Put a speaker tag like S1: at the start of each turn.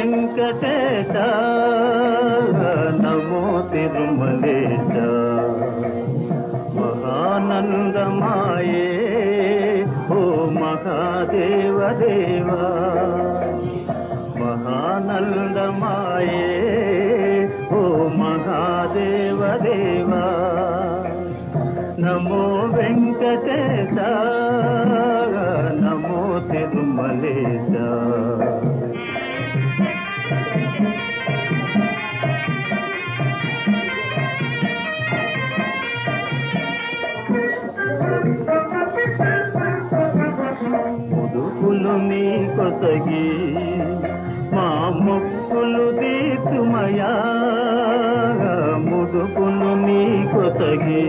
S1: వెంకటేశ నమో తిరుమలేశ మహానందమాయే ఓ మహాదేవ దేవా మహానందమాయే ఓ మహాదేవ దేవా నమో వెంకటేశ నమో తిరుమలేశ ముదుకులు నీ కొసగి మా మొక్కులు తీర్చుమయా ముదుకులు నీ కొసగి